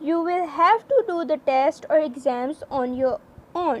You will have to do the test or exams on your own۔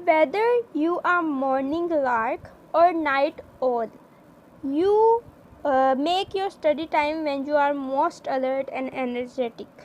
Whether you are morning lark or night owl, you make your study time when you are most alert and energetic۔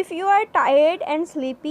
If you are tired and sleepy,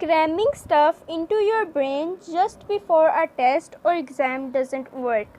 Cramming stuff into your brain just before a test or exam doesn't work۔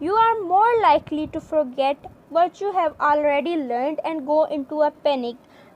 You are more likely to forget what you have already learned and go into a panic۔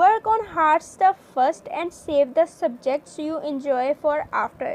Work on hard stuff first and save the subjects you enjoy for after۔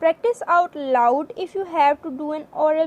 Practice out loud if you have to do an oral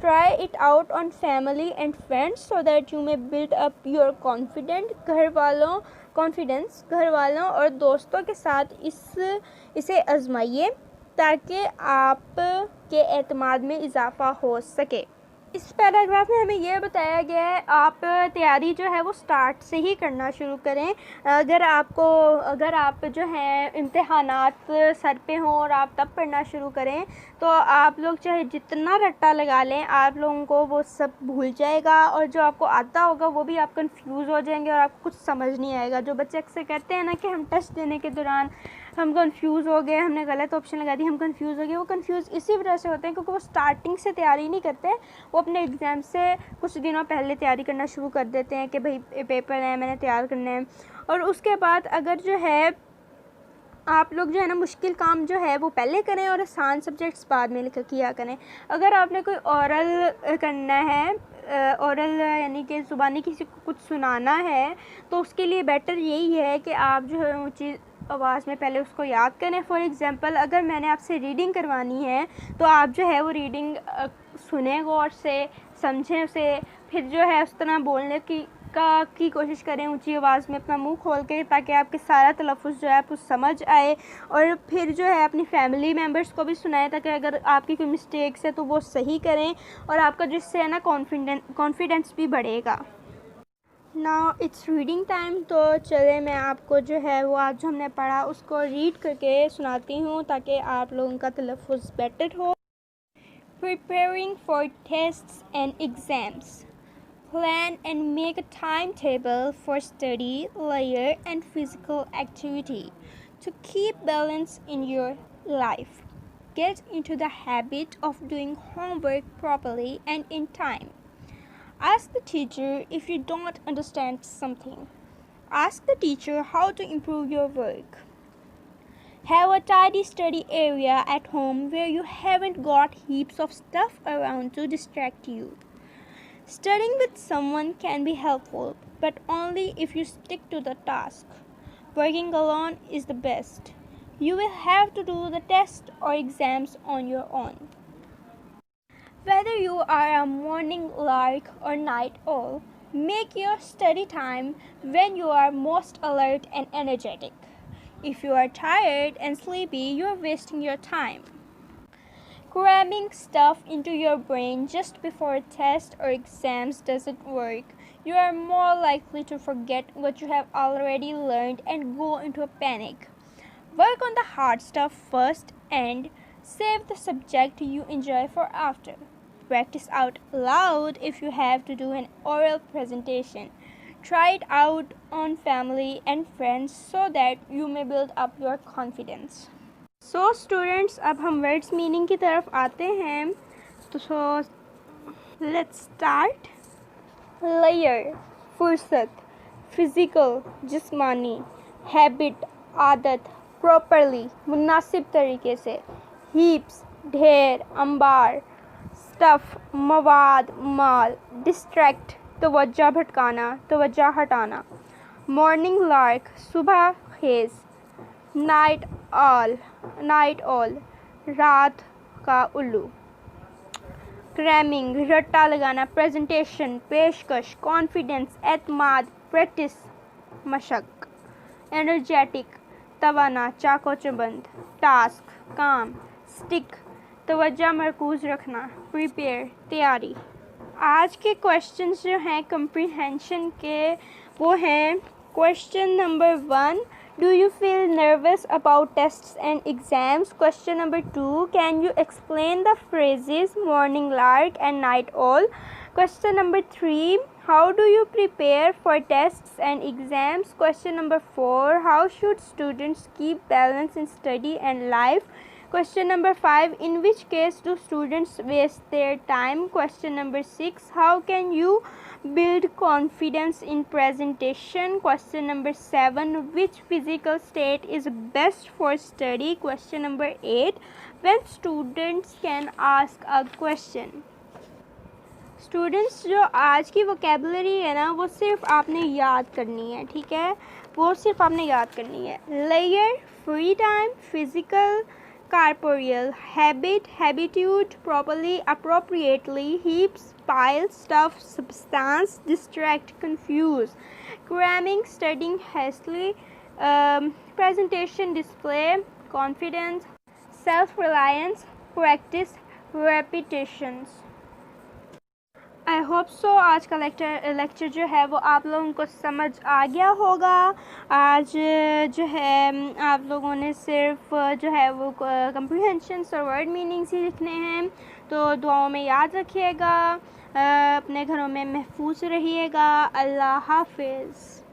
Try it out on family and friends so that you may build up your confidence. घर वालों और दोस्तों के साथ इसे आजमाइए ताकि आप के एतमाद में इजाफ़ा हो सके। इस पैराग्राफ में हमें यह बताया गया है आप तैयारी जो है वो स्टार्ट से ही करना शुरू करें। अगर आप जो है इम्तिहानात सर पे हों और आप तब पढ़ना शुरू करें तो आप लोग चाहे जितना रट्टा लगा लें आप लोगों को वो सब भूल जाएगा और जो आपको आता होगा वो भी आप कंफ्यूज हो जाएंगे और आपको कुछ समझ नहीं आएगा। जो बच्चे अक्सर कहते हैं ना कि हम टेस्ट देने के दौरान हम कंफ्यूज हो गए, हमने गलत ऑप्शन लगा दी, हम कंफ्यूज हो गए, वो कंफ्यूज इसी वजह से होते हैं क्योंकि वो स्टार्टिंग से तैयारी नहीं करते। वो अपने एग्ज़ाम से कुछ दिनों पहले तैयारी करना शुरू कर देते हैं कि भाई पेपर है मैंने तैयार करना है, और उसके बाद अगर जो है आप लोग जो है ना मुश्किल काम जो है वो पहले करें और आसान सब्जेक्ट्स बाद में किया करें। अगर आपने कोई ओरल करना है, ओरल यानी कि ज़ुबानी किसी को कुछ सुनाना है, तो उसके लिए बेटर यही है कि आप जो है ऊँची आवाज़ में पहले उसको याद करें। फॉर एग्ज़ाम्पल अगर मैंने आपसे रीडिंग करवानी है तो आप जो है वो रीडिंग सुने गौर से, समझें उसे, फिर जो है उस तरह बोलने की कोशिश करें ऊंची आवाज़ में अपना मुंह खोल के ताकि आपके सारा तलफ़ुज़ जो है आपको समझ आए, और फिर जो है अपनी फैमिली मेम्बर्स को भी सुनाएं ताकि अगर आपकी कोई मिस्टेक्स है तो वो सही करें और आपका जिससे है ना कॉन्फिडेंस भी बढ़ेगा। Now it's reading time. तो चले मैं आपको जो है वो आज जो हमने पढ़ा उसको रीड करके सुनाती हूँ ताकि आप लोगों का तलफ़ुज़ बेटर हो। Preparing for tests and exams. Plan and make a timetable for study, leisure, and physical activity to keep balance in your life. Get into the habit of doing homework properly and in time. Ask the teacher if you don't understand something. Ask the teacher how to improve your work. Have a tidy study area at home where you haven't got heaps of stuff around to distract you. Studying with someone can be helpful, but only if you stick to the task. Working alone is the best. You will have to do the test or exams on your own. Whether you are a morning lark or night owl, make your study time when you are most alert and energetic. If you are tired and sleepy, you are wasting your time. Cramming stuff into your brain just before a test or exams doesn't work. You are more likely to forget what you have already learned and go into a panic. Work on the hard stuff first and save the subject you enjoy for after. Practice out loud if you have to do an oral presentation. Try it out on family and friends so that you may build up your confidence. So students, अब हम words meaning की तरफ आते हैं। तो let's start. Layer फुर्सत, physical जिस्मानी, habit आदत, प्रॉपरली मुनासिब तरीके से, हीप्स ढेर अंबार, स्टफ़ मवाद माल, डिस्ट्रैक्ट तवज्जो भटकाना तवज्जो हटाना, मॉर्निंग लार्क सुबह खेज, नाइट ऑल रात का उल्लू, क्रैमिंग रट्टा लगाना, प्रेजेंटेशन पेशकश, कॉन्फिडेंस एतमाद, प्रैक्टिस मशक, एनर्जेटिक तवाना चाको चबंद, टास्क काम, स्टिक तवज्जो मरकूज़ रखना, प्रिपेयर तैयारी। आज के क्वेश्चंस जो हैं कंप्रीहेंशन के वो हैं। Question number 1, do you feel nervous about tests and exams? Question number 2, can you explain the phrases morning lark and night owl? Question number 3, how do you prepare for tests and exams? Question number 4, how should students keep balance in study and life? Question number 5, in which case do students waste their time? Question number 6, how can you build confidence in presentation? Question number 7, which physical state is best for study? Question number 8, when students can ask a question. Students जो आज की vocabulary है ना वो सिर्फ आपने याद करनी है, ठीक है, वो सिर्फ आपने याद करनी है। Layer free time, physical corporeal, habit, habitude, properly, appropriately, heaps, pile, stuff, substance, distract, confuse, cramming, studying hastily, presentation, display, confidence, self-reliance, practice, repetitions. I hope so आज का लेक्चर जो है वो आप लोगों को समझ आ गया होगा। आज जो है आप लोगों ने सिर्फ जो है वो कम्प्रीहेंशंस और वर्ड मीनिंग्स ही लिखने हैं, तो दुआओं में याद रखिएगा, अपने घरों में महफूज रहिएगा। अल्लाह हाफिज़।